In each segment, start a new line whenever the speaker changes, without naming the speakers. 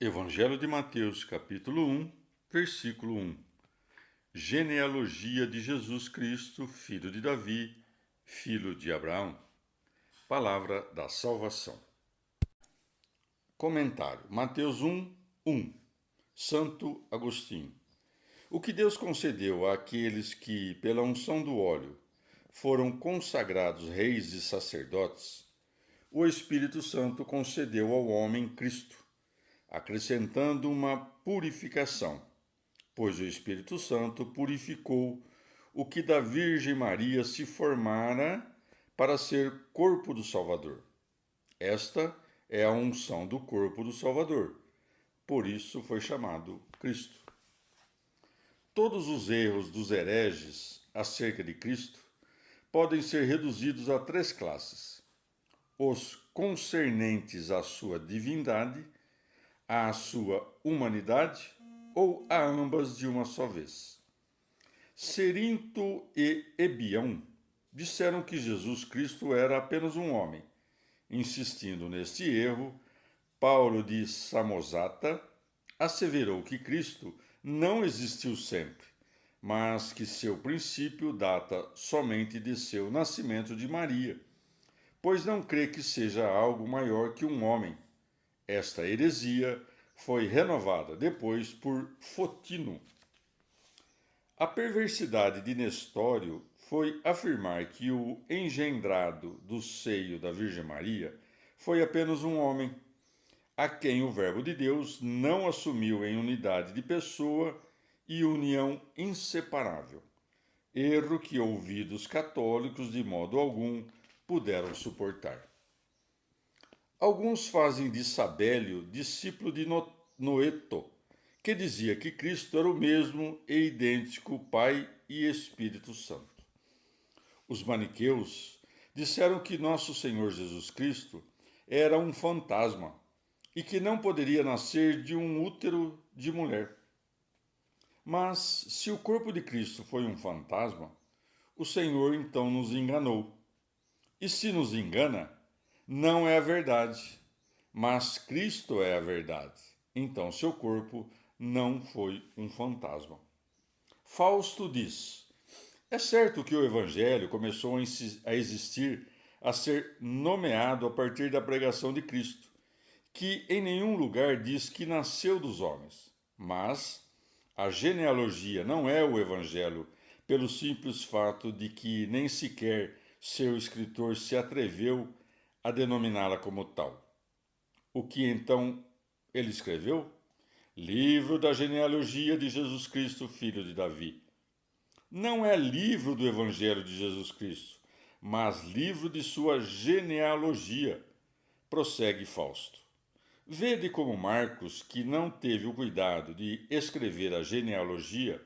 Evangelho de Mateus, capítulo 1, versículo 1. Genealogia de Jesus Cristo, filho de Davi, filho de Abraão. Palavra da salvação. Comentário. Mateus 1, 1. Santo Agostinho. O que Deus concedeu àqueles que, pela unção do óleo, foram consagrados reis e sacerdotes, o Espírito Santo concedeu ao homem Cristo, acrescentando uma purificação, pois o Espírito Santo purificou o que da Virgem Maria se formara para ser corpo do Salvador. Esta é a unção do corpo do Salvador, por isso foi chamado Cristo. Todos os erros dos hereges acerca de Cristo podem ser reduzidos a três classes: os concernentes à sua divindade, à sua humanidade ou a ambas de uma só vez. Cerinto e Ebião disseram que Jesus Cristo era apenas um homem. Insistindo neste erro, Paulo de Samosata asseverou que Cristo não existiu sempre, mas que seu princípio data somente de seu nascimento de Maria, pois não crê que seja algo maior que um homem. Esta heresia foi renovada depois por Fotino. A perversidade de Nestório foi afirmar que o engendrado do seio da Virgem Maria foi apenas um homem, a quem o Verbo de Deus não assumiu em unidade de pessoa e união inseparável. Erro que ouvidos católicos de modo algum puderam suportar. Alguns fazem de Sabélio discípulo de Noeto, que dizia que Cristo era o mesmo e idêntico Pai e Espírito Santo. Os maniqueus disseram que nosso Senhor Jesus Cristo era um fantasma e que não poderia nascer de um útero de mulher. Mas, se o corpo de Cristo foi um fantasma, o Senhor então nos enganou. E se nos engana, não é a verdade, mas Cristo é a verdade. Então seu corpo não foi um fantasma. Fausto diz: é certo que o Evangelho começou a existir, a ser nomeado a partir da pregação de Cristo, que em nenhum lugar diz que nasceu dos homens. Mas a genealogia não é o Evangelho, pelo simples fato de que nem sequer seu escritor se atreveu a denominá-la como tal. O que então ele escreveu? Livro da genealogia de Jesus Cristo, filho de Davi. Não é livro do Evangelho de Jesus Cristo, mas livro de sua genealogia, prossegue Fausto. Vede como Marcos, que não teve o cuidado de escrever a genealogia,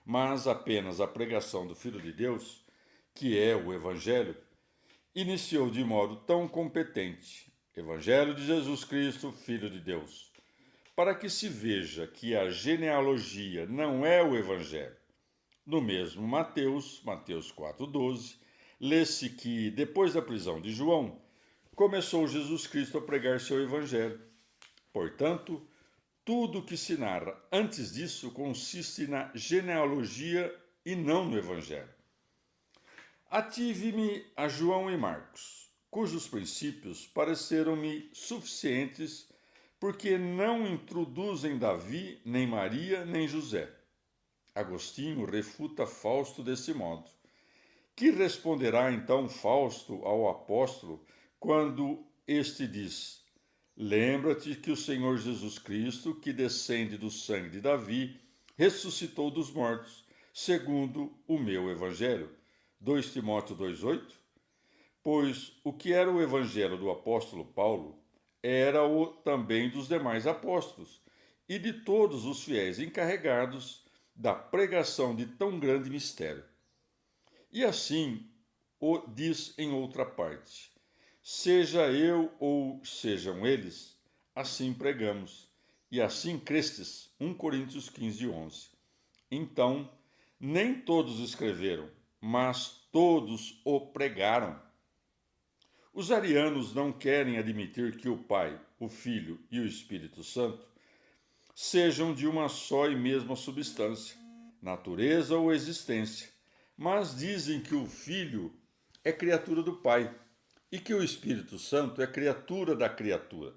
mas apenas a pregação do Filho de Deus, que é o Evangelho, iniciou de modo tão competente: Evangelho de Jesus Cristo, Filho de Deus, para que se veja que a genealogia não é o Evangelho. No mesmo Mateus 4,12, lê-se que, depois da prisão de João, começou Jesus Cristo a pregar seu Evangelho. Portanto, tudo o que se narra antes disso consiste na genealogia e não no Evangelho. Ative-me a João e Marcos, cujos princípios pareceram-me suficientes, porque não introduzem Davi, nem Maria, nem José. Agostinho refuta Fausto desse modo. Que responderá então Fausto ao apóstolo quando este diz: lembra-te que o Senhor Jesus Cristo, que descende do sangue de Davi, ressuscitou dos mortos, segundo o meu evangelho. 2 Timóteo 2,8? Pois o que era o evangelho do apóstolo Paulo era o também dos demais apóstolos e de todos os fiéis encarregados da pregação de tão grande mistério. E assim o diz em outra parte: seja eu ou sejam eles, assim pregamos, e assim crestes. 1 Coríntios 15:11. Então, nem todos escreveram, mas todos o pregaram. Os arianos não querem admitir que o Pai, o Filho e o Espírito Santo sejam de uma só e mesma substância, natureza ou existência, mas dizem que o Filho é criatura do Pai e que o Espírito Santo é criatura da criatura,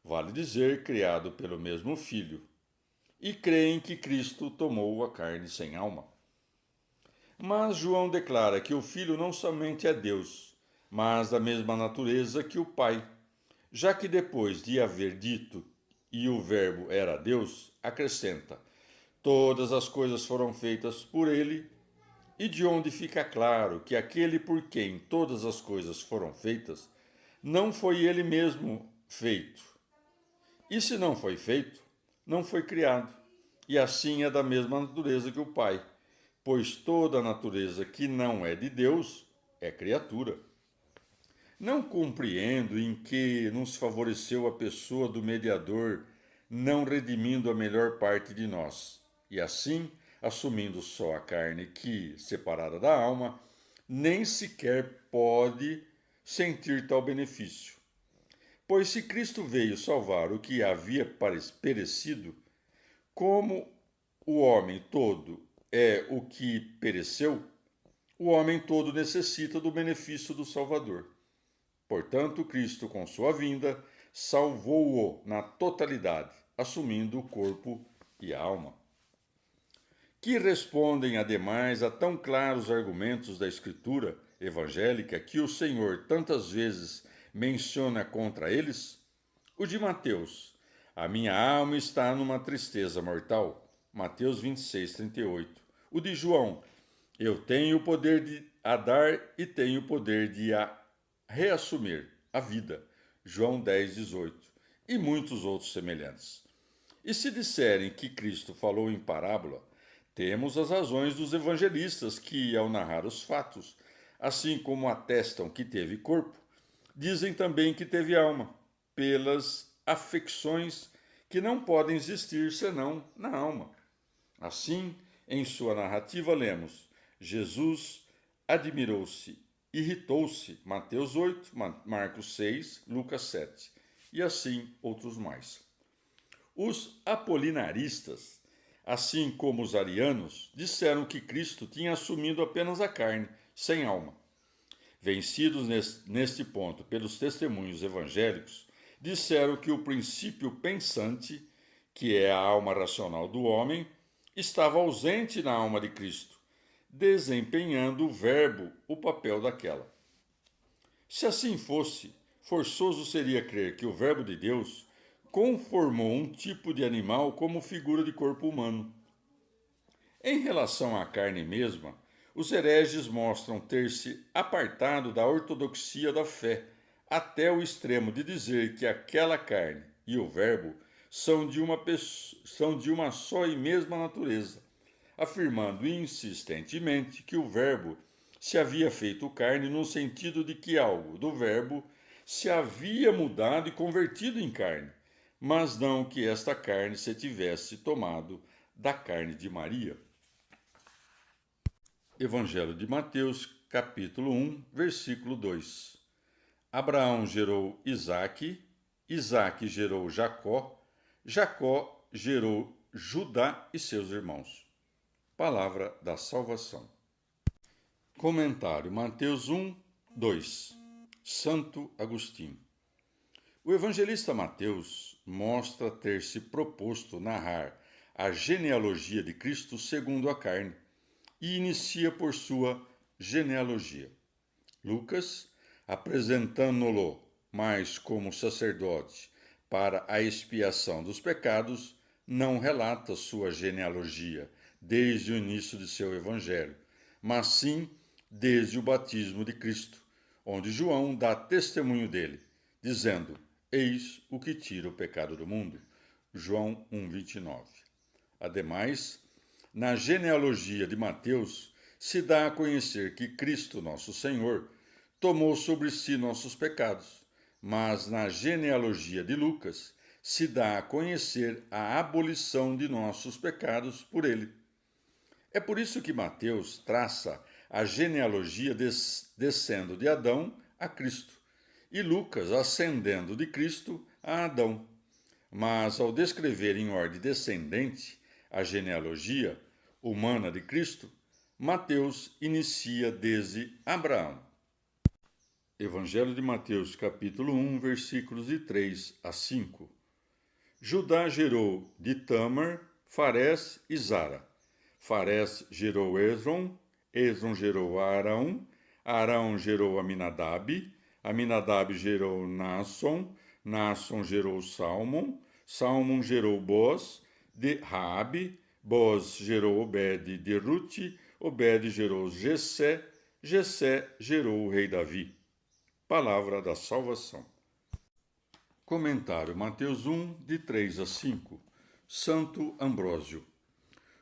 vale dizer, criado pelo mesmo Filho, e creem que Cristo tomou a carne sem alma. Mas João declara que o Filho não somente é Deus, mas da mesma natureza que o Pai, já que depois de haver dito e o Verbo era Deus, acrescenta: todas as coisas foram feitas por ele, e de onde fica claro que aquele por quem todas as coisas foram feitas não foi ele mesmo feito. E se não foi feito, não foi criado, e assim é da mesma natureza que o Pai, pois toda a natureza que não é de Deus é criatura. Não compreendo em que nos favoreceu a pessoa do mediador, não redimindo a melhor parte de nós, e assim, assumindo só a carne que, separada da alma, nem sequer pode sentir tal benefício. Pois se Cristo veio salvar o que havia perecido, como o homem todo é o que pereceu, o homem todo necessita do benefício do Salvador. Portanto, Cristo, com sua vinda, salvou-o na totalidade, assumindo o corpo e a alma. Que respondem, ademais, a tão claros argumentos da Escritura evangélica que o Senhor tantas vezes menciona contra eles? O de Mateus: a minha alma está numa tristeza mortal. Mateus 26, 38. O de João: eu tenho o poder de a dar e tenho o poder de a reassumir a vida. João 10, 18. E muitos outros semelhantes. E se disserem que Cristo falou em parábola, temos as razões dos evangelistas que, ao narrar os fatos, assim como atestam que teve corpo, dizem também que teve alma, pelas afecções que não podem existir senão na alma. Assim, em sua narrativa lemos: Jesus admirou-se, irritou-se, Mateus 8, Marcos 6, Lucas 7, e assim outros mais. Os apolinaristas, assim como os arianos, disseram que Cristo tinha assumido apenas a carne, sem alma. Vencidos neste ponto pelos testemunhos evangélicos, disseram que o princípio pensante, que é a alma racional do homem, estava ausente na alma de Cristo, desempenhando o Verbo o papel daquela. Se assim fosse, forçoso seria crer que o Verbo de Deus conformou um tipo de animal como figura de corpo humano. Em relação à carne mesma, os hereges mostram ter-se apartado da ortodoxia da fé, até o extremo de dizer que aquela carne e o Verbo são de uma só e mesma natureza, afirmando insistentemente que o Verbo se havia feito carne no sentido de que algo do Verbo se havia mudado e convertido em carne, mas não que esta carne se tivesse tomado da carne de Maria. Evangelho de Mateus, capítulo 1, versículo 2. Abraão gerou Isaque, Isaque gerou Jacó, Jacó gerou Judá e seus irmãos. Palavra da salvação. Comentário: Mateus 1, 2. Santo Agostinho. O evangelista Mateus mostra ter se proposto narrar a genealogia de Cristo segundo a carne e inicia por sua genealogia. Lucas, apresentando-lo mais como sacerdote para a expiação dos pecados, não relata sua genealogia desde o início de seu evangelho, mas sim desde o batismo de Cristo, onde João dá testemunho dele, dizendo: eis o que tira o pecado do mundo. João 1,29. Ademais, na genealogia de Mateus, se dá a conhecer que Cristo, nosso Senhor, tomou sobre si nossos pecados, mas na genealogia de Lucas, se dá a conhecer a abolição de nossos pecados por ele. É por isso que Mateus traça a genealogia descendo de Adão a Cristo, e Lucas ascendendo de Cristo a Adão. Mas, ao descrever em ordem descendente a genealogia humana de Cristo, Mateus inicia desde Abraão. Evangelho de Mateus, capítulo 1, versículos de 3 a 5. Judá gerou de Tamar, Farés e Zara. Farés gerou Esrom, Esrom gerou Arão, Arão gerou Aminadab, Aminadab gerou Naasson, Naasson gerou Salmon, Salmon gerou Boaz, de Raabe, Boaz gerou Obed de Rute, Obed gerou Jessé, Jessé gerou o rei Davi. Palavra da salvação. Comentário Mateus 1, de 3 a 5. Santo Ambrósio.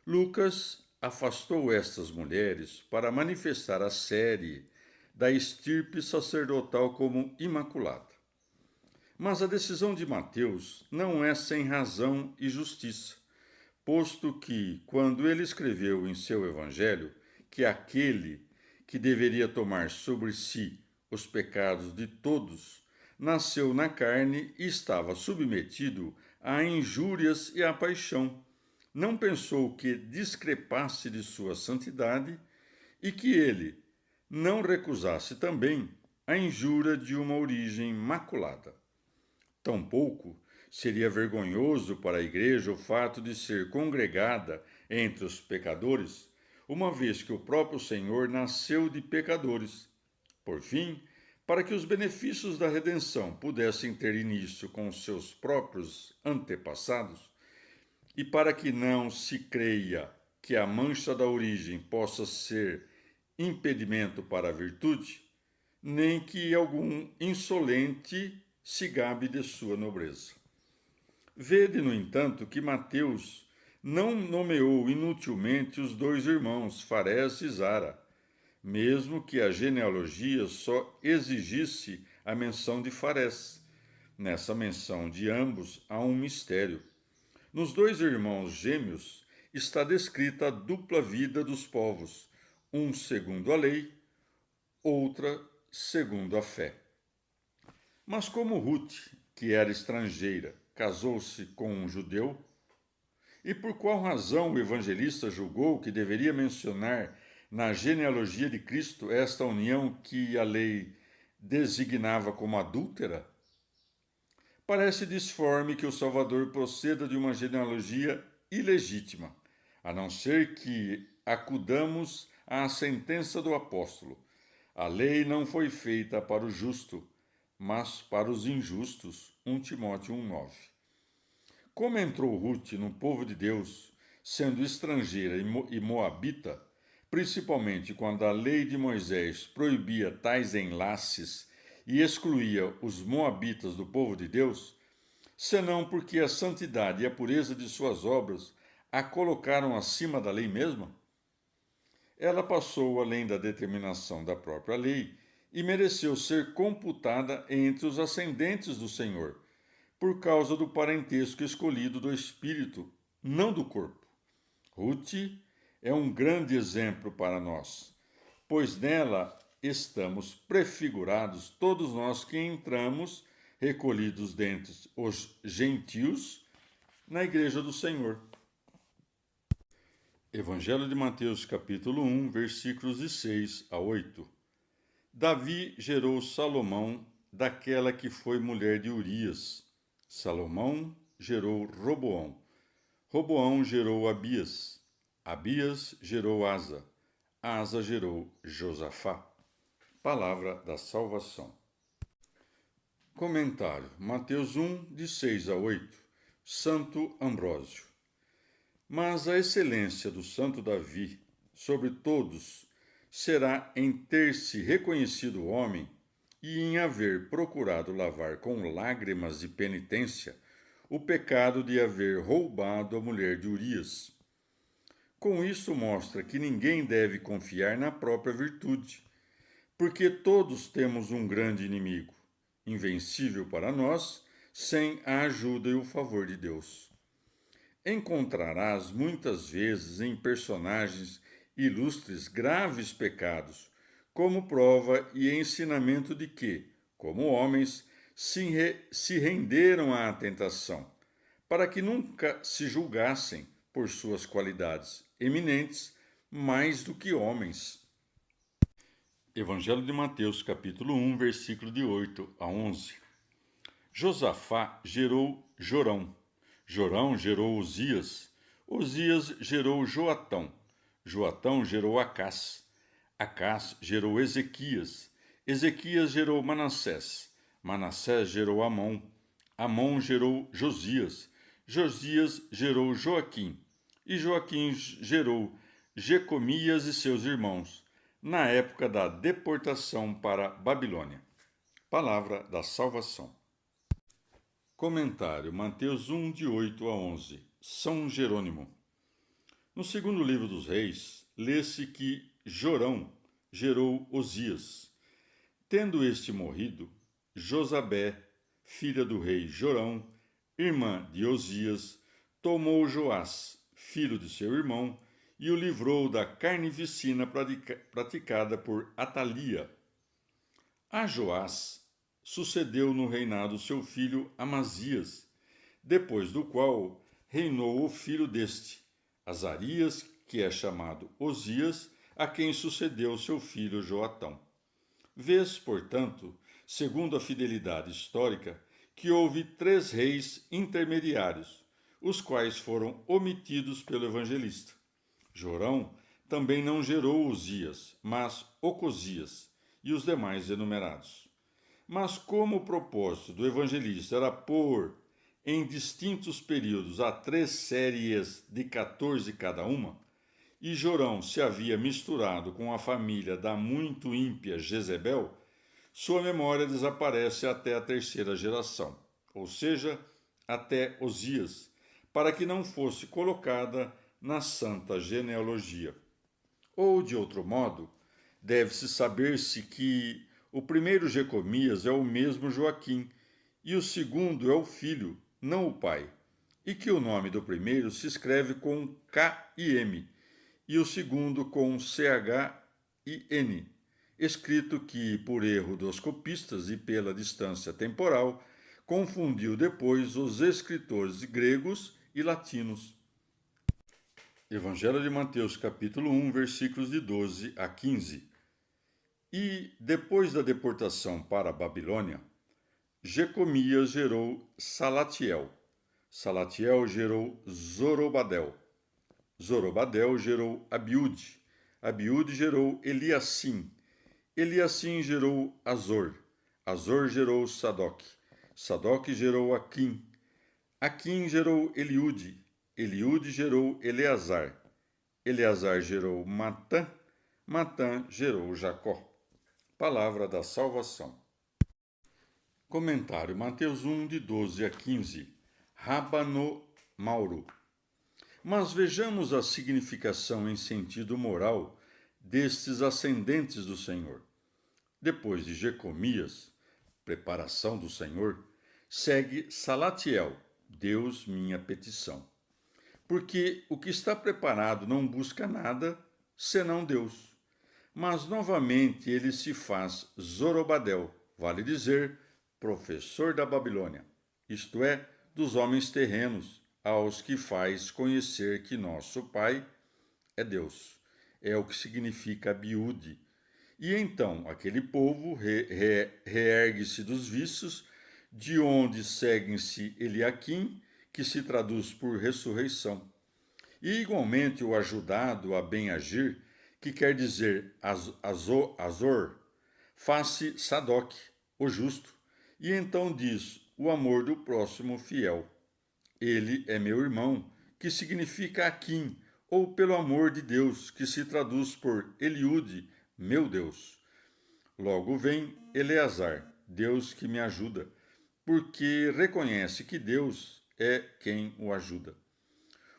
Lucas afastou estas mulheres para manifestar a série da estirpe sacerdotal como imaculada. Mas a decisão de Mateus não é sem razão e justiça, posto que, quando ele escreveu em seu evangelho que aquele que deveria tomar sobre si os pecados de todos nasceu na carne e estava submetido a injúrias e à paixão, não pensou que discrepasse de sua santidade e que ele não recusasse também a injúria de uma origem maculada. Tampouco seria vergonhoso para a Igreja o fato de ser congregada entre os pecadores, uma vez que o próprio Senhor nasceu de pecadores. Por fim, para que os benefícios da redenção pudessem ter início com os seus próprios antepassados, e para que não se creia que a mancha da origem possa ser impedimento para a virtude, nem que algum insolente se gabe de sua nobreza. Vede, no entanto, que Mateus não nomeou inutilmente os dois irmãos, Farés e Zara, mesmo que a genealogia só exigisse a menção de Farés. Nessa menção de ambos há um mistério. Nos dois irmãos gêmeos está descrita a dupla vida dos povos, um segundo a lei, outra segundo a fé. Mas como Ruth, que era estrangeira, casou-se com um judeu? E por qual razão o evangelista julgou que deveria mencionar na genealogia de Cristo esta união que a lei designava como adúltera? Parece disforme que o Salvador proceda de uma genealogia ilegítima, a não ser que acudamos à sentença do apóstolo. A lei não foi feita para o justo, mas para os injustos. 1 Timóteo 1,9. Como entrou Ruth no povo de Deus, sendo estrangeira e moabita, principalmente quando a lei de Moisés proibia tais enlaces e excluía os moabitas do povo de Deus, senão porque a santidade e a pureza de suas obras a colocaram acima da lei mesma? Ela passou além da determinação da própria lei e mereceu ser computada entre os ascendentes do Senhor, por causa do parentesco escolhido do espírito, não do corpo. Ruth é um grande exemplo para nós, pois nela estamos prefigurados todos nós que entramos, recolhidos dentre os gentios, na igreja do Senhor. Evangelho de Mateus, capítulo 1, versículos de 6 a 8. Davi gerou Salomão daquela que foi mulher de Urias. Salomão gerou Roboão. Roboão gerou Abias. Abias gerou Asa. Asa gerou Josafá. Palavra da salvação. Comentário. Mateus 1, de 6 a 8. Santo Ambrósio. Mas a excelência do santo Davi sobre todos será em ter se reconhecido homem e em haver procurado lavar com lágrimas de penitência o pecado de haver roubado a mulher de Urias. Com isso mostra que ninguém deve confiar na própria virtude, porque todos temos um grande inimigo, invencível para nós, sem a ajuda e o favor de Deus. Encontrarás muitas vezes em personagens ilustres graves pecados, como prova e ensinamento de que, como homens, se renderam à tentação, para que nunca se julgassem por suas qualidades eminentes mais do que homens. Evangelho de Mateus, capítulo 1, versículo de 8 a 11. Josafá gerou Jorão. Jorão gerou Uzias. Uzias gerou Joatão. Joatão gerou Acás. Acás gerou Ezequias. Ezequias gerou Manassés. Manassés gerou Amon. Amon gerou Josias. Josias gerou Joaquim. E Joaquim gerou Jecomias e seus irmãos, na época da deportação para Babilônia. Palavra da salvação. Comentário: Mateus 1, de 8 a 11. São Jerônimo. No segundo livro dos Reis, lê-se que Jorão gerou Uzias. Tendo este morrido, Josabé, filha do rei Jorão, irmã de Uzias, tomou Joás, filho de seu irmão, e o livrou da carnificina praticada por Atalia. A Joás sucedeu no reinado seu filho Amazias, depois do qual reinou o filho deste, Azarias, que é chamado Osias, a quem sucedeu seu filho Joatão. Vês, portanto, segundo a fidelidade histórica, que houve 3 reis intermediários, os quais foram omitidos pelo evangelista. Jorão também não gerou Uzias, mas Ocosias e os demais enumerados. Mas como o propósito do evangelista era pôr em distintos períodos a 3 séries de 14 cada uma, e Jorão se havia misturado com a família da muito ímpia Jezebel, sua memória desaparece até a 3ª geração, ou seja, até Osias, para que não fosse colocada na santa genealogia. Ou, de outro modo, deve-se saber-se que o primeiro Jecomias é o mesmo Joaquim, e o segundo é o filho, não o pai, e que o nome do primeiro se escreve com K e M, e o segundo com CH e N, escrito que, por erro dos copistas e pela distância temporal, confundiu depois os escritores gregos e latinos. Evangelho de Mateus, capítulo 1, versículos de 12 a 15. E, depois da deportação para a Babilônia, Jecomias gerou Salatiel. Salatiel gerou Zorobabel. Zorobabel gerou Abiúde. Abiúde gerou Eliacim. Eliacim gerou Azor. Azor gerou Sadoc. Sadoc gerou Aquim. Aquim gerou Eliúde. Eliúde gerou Eleazar. Eleazar gerou Matã. Matã gerou Jacó. Palavra da salvação. Comentário: Mateus 1, de 12 a 15. Rabano Mauro. Mas vejamos a significação em sentido moral destes ascendentes do Senhor. Depois de Jecomias, preparação do Senhor, segue Salatiel, Deus minha petição. Porque o que está preparado não busca nada senão Deus. Mas novamente ele se faz Zorobabel, vale dizer, professor da Babilônia, isto é, dos homens terrenos, aos que faz conhecer que nosso Pai é Deus. É o que significa Abiúde. E então aquele povo reergue-se dos vícios, de onde seguem-se Eliaquim, que se traduz por ressurreição. E igualmente o ajudado a bem agir, que quer dizer Azor, faz-se Sadoc, o justo, e então diz o amor do próximo fiel. Ele é meu irmão, que significa Aquim, ou pelo amor de Deus, que se traduz por Eliúde, meu Deus. Logo vem Eleazar, Deus que me ajuda, porque reconhece que Deus é quem o ajuda.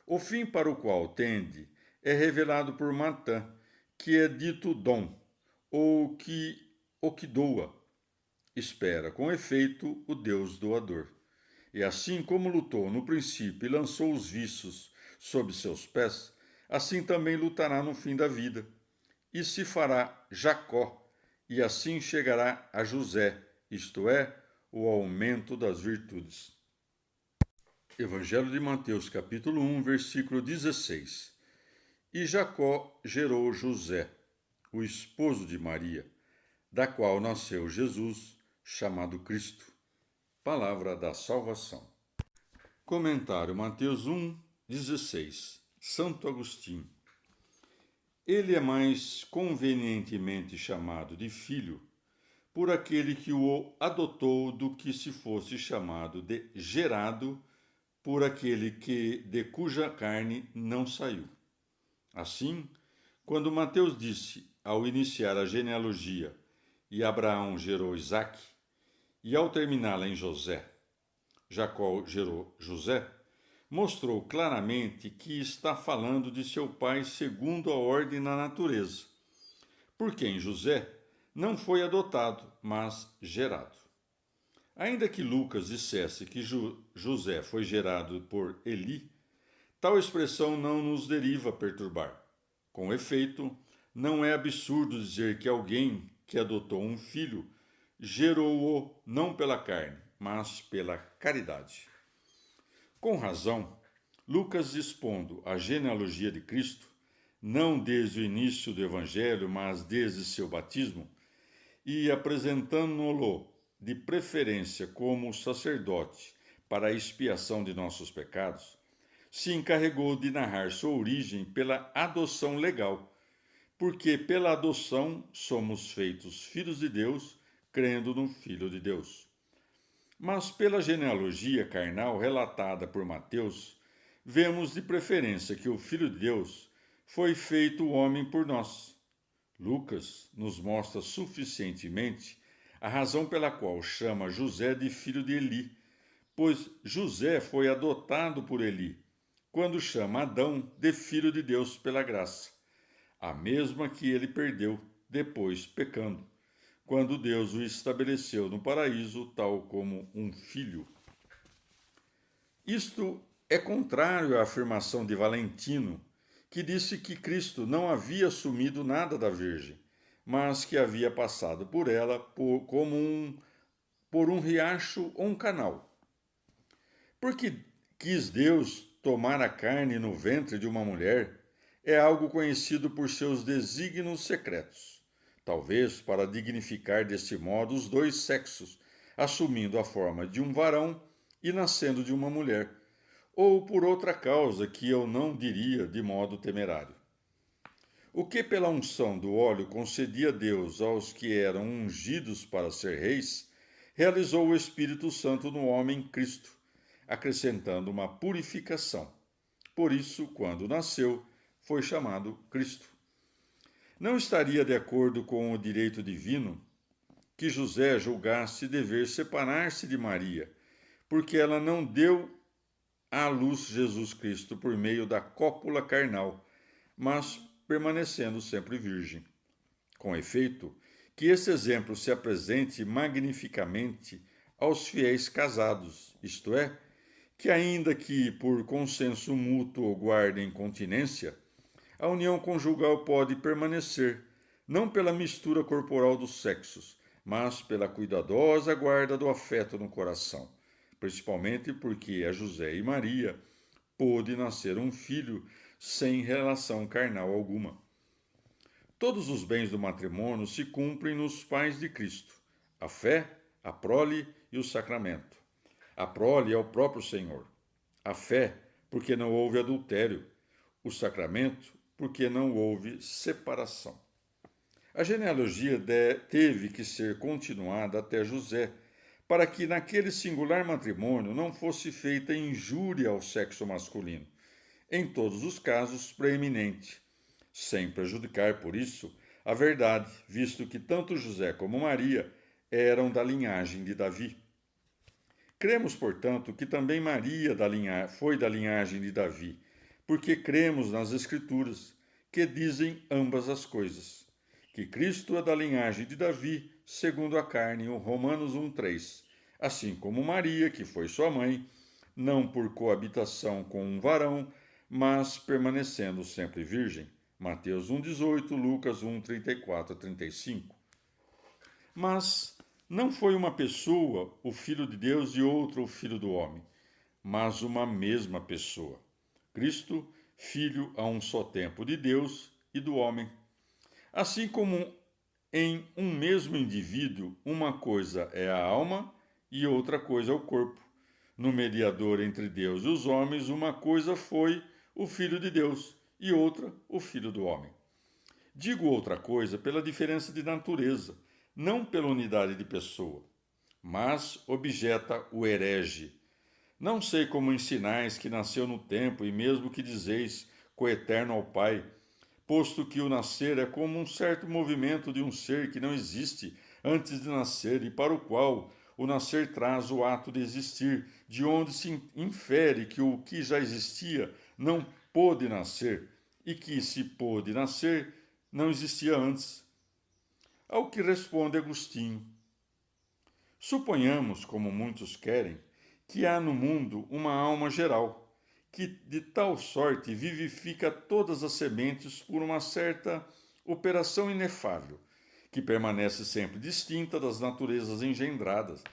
O fim para o qual tende é revelado por Matã, que é dito dom, ou o que doa. Espera, com efeito, o Deus doador. E assim como lutou no princípio e lançou os vícios sob seus pés, assim também lutará no fim da vida. E se fará Jacó, e assim chegará a José, isto é, o aumento das virtudes. Evangelho de Mateus, capítulo 1, versículo 16. E Jacó gerou José, o esposo de Maria, da qual nasceu Jesus, chamado Cristo. Palavra da salvação. Comentário Mateus 1, 16. Santo Agostinho. Ele é mais convenientemente chamado de filho por aquele que o adotou do que se fosse chamado de gerado por aquele de cuja carne não saiu. Assim, quando Mateus disse, ao iniciar a genealogia, e Abraão gerou Isaque, e ao terminá-la em José, Jacó gerou José, mostrou claramente que está falando de seu pai segundo a ordem na natureza, porque em José não foi adotado, mas gerado. Ainda que Lucas dissesse que José foi gerado por Eli, tal expressão não nos deriva a perturbar. Com efeito, não é absurdo dizer que alguém que adotou um filho gerou-o não pela carne, mas pela caridade. Com razão, Lucas, expondo a genealogia de Cristo, não desde o início do Evangelho, mas desde seu batismo, e apresentando-o de preferência como sacerdote para a expiação de nossos pecados, se encarregou de narrar sua origem pela adoção legal, porque pela adoção somos feitos filhos de Deus, crendo no Filho de Deus. Mas pela genealogia carnal relatada por Mateus, vemos de preferência que o Filho de Deus foi feito homem por nós. Lucas nos mostra suficientemente a razão pela qual chama José de filho de Eli, pois José foi adotado por Eli, quando chama Adão de filho de Deus pela graça, a mesma que ele perdeu depois pecando, quando Deus o estabeleceu no paraíso tal como um filho. Isto é contrário à afirmação de Valentino, que disse que Cristo não havia assumido nada da Virgem, mas que havia passado por ela por um riacho ou um canal. Porque quis Deus tomar a carne no ventre de uma mulher é algo conhecido por seus desígnios secretos, talvez para dignificar desse modo os dois sexos, assumindo a forma de um varão e nascendo de uma mulher, ou por outra causa que eu não diria de modo temerário. O que pela unção do óleo concedia Deus aos que eram ungidos para ser reis, realizou o Espírito Santo no homem Cristo, acrescentando uma purificação. Por isso, quando nasceu, foi chamado Cristo. Não estaria de acordo com o direito divino que José julgasse dever separar-se de Maria, porque ela não deu à luz Jesus Cristo por meio da cópula carnal, mas permanecendo sempre virgem. Com efeito, que esse exemplo se apresente magnificamente aos fiéis casados, isto é, que ainda que por consenso mútuo guardem continência, a união conjugal pode permanecer, não pela mistura corporal dos sexos, mas pela cuidadosa guarda do afeto no coração, principalmente porque a José e Maria pôde nascer um filho sem relação carnal alguma. Todos os bens do matrimônio se cumprem nos pais de Cristo: a fé, a prole e o sacramento. A prole é o próprio Senhor. A fé, porque não houve adultério. O sacramento, porque não houve separação. A genealogia teve que ser continuada até José, para que naquele singular matrimônio não fosse feita injúria ao sexo masculino, em todos os casos preeminente, sem prejudicar por isso a verdade, visto que tanto José como Maria eram da linhagem de Davi. Cremos, portanto, que também Maria foi da linhagem de Davi, porque cremos nas Escrituras, que dizem ambas as coisas. Que Cristo é da linhagem de Davi, segundo a carne, o Romanos 1,3, assim como Maria, que foi sua mãe, não por coabitação com um varão, mas permanecendo sempre virgem. Mateus 1,18, Lucas 1,34 a 35. Mas não foi uma pessoa o Filho de Deus e outro o Filho do homem, mas uma mesma pessoa. Cristo, Filho a um só tempo de Deus e do homem. Assim como em um mesmo indivíduo, uma coisa é a alma e outra coisa é o corpo. No mediador entre Deus e os homens, uma coisa foi o Filho de Deus e outra o Filho do homem. Digo outra coisa pela diferença de natureza, não pela unidade de pessoa. Mas, objeta o herege, não sei como ensinais que nasceu no tempo, e mesmo que dizeis coeterno ao Pai, posto que o nascer é como um certo movimento de um ser que não existe antes de nascer e para o qual o nascer traz o ato de existir, de onde se infere que o que já existia não pôde nascer e que, se pôde nascer, não existia antes. Ao que responde Agostinho: suponhamos, como muitos querem, que há no mundo uma alma geral, que de tal sorte vivifica todas as sementes por uma certa operação inefável, que permanece sempre distinta das naturezas engendradas.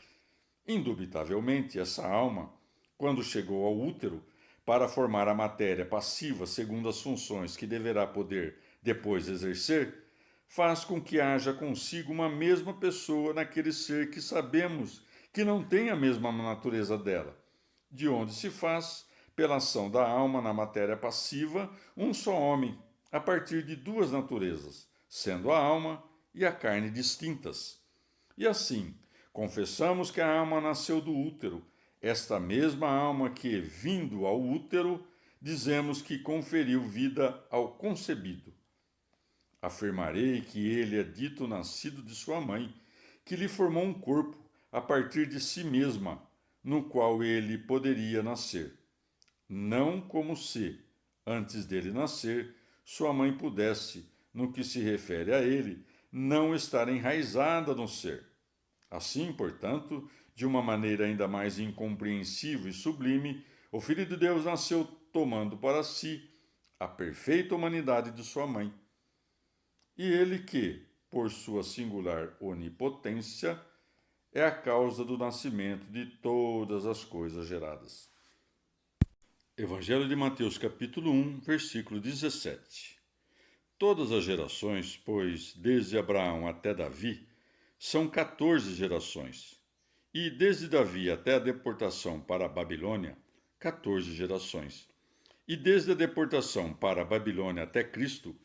Indubitavelmente, essa alma, quando chegou ao útero, para formar a matéria passiva segundo as funções que deverá poder depois exercer, faz com que haja consigo uma mesma pessoa naquele ser que sabemos que não tem a mesma natureza dela, de onde se faz, pela ação da alma na matéria passiva, um só homem, a partir de duas naturezas, sendo a alma e a carne distintas. E assim, confessamos que a alma nasceu do útero, esta mesma alma que, vindo ao útero, dizemos que conferiu vida ao concebido. Afirmarei que ele é dito nascido de sua mãe, que lhe formou um corpo a partir de si mesma, no qual ele poderia nascer. Não como se, antes dele nascer, sua mãe pudesse, no que se refere a ele, não estar enraizada no ser. Assim, portanto, de uma maneira ainda mais incompreensível e sublime, o Filho de Deus nasceu tomando para si a perfeita humanidade de sua mãe. E ele que, por sua singular onipotência, é a causa do nascimento de todas as coisas geradas. Evangelho de Mateus, capítulo 1, versículo 17. Todas as gerações, pois desde Abraão até Davi, são 14 gerações. E desde Davi até a deportação para a Babilônia, 14 gerações. E desde a deportação para a Babilônia até Cristo,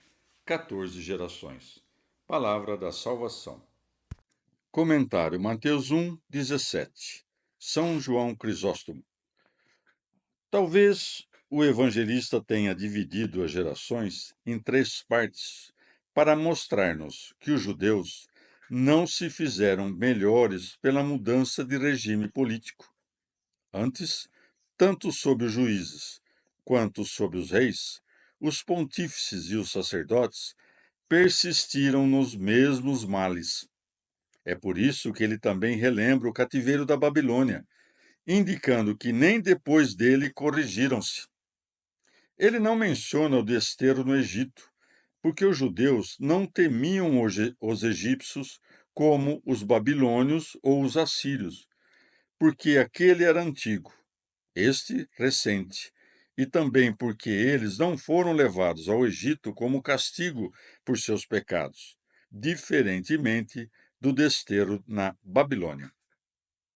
14 gerações. Palavra da salvação. Comentário Mateus 1, 17. São João Crisóstomo. Talvez o evangelista tenha dividido as gerações em 3 partes para mostrar-nos que os judeus não se fizeram melhores pela mudança de regime político. Antes, tanto sob os juízes quanto sob os reis, os pontífices e os sacerdotes persistiram nos mesmos males. É por isso que ele também relembra o cativeiro da Babilônia, indicando que nem depois dele corrigiram-se. Ele não menciona o desterro no Egito, porque os judeus não temiam os egípcios como os babilônios ou os assírios, porque aquele era antigo, este recente, e também porque eles não foram levados ao Egito como castigo por seus pecados, diferentemente do desterro na Babilônia.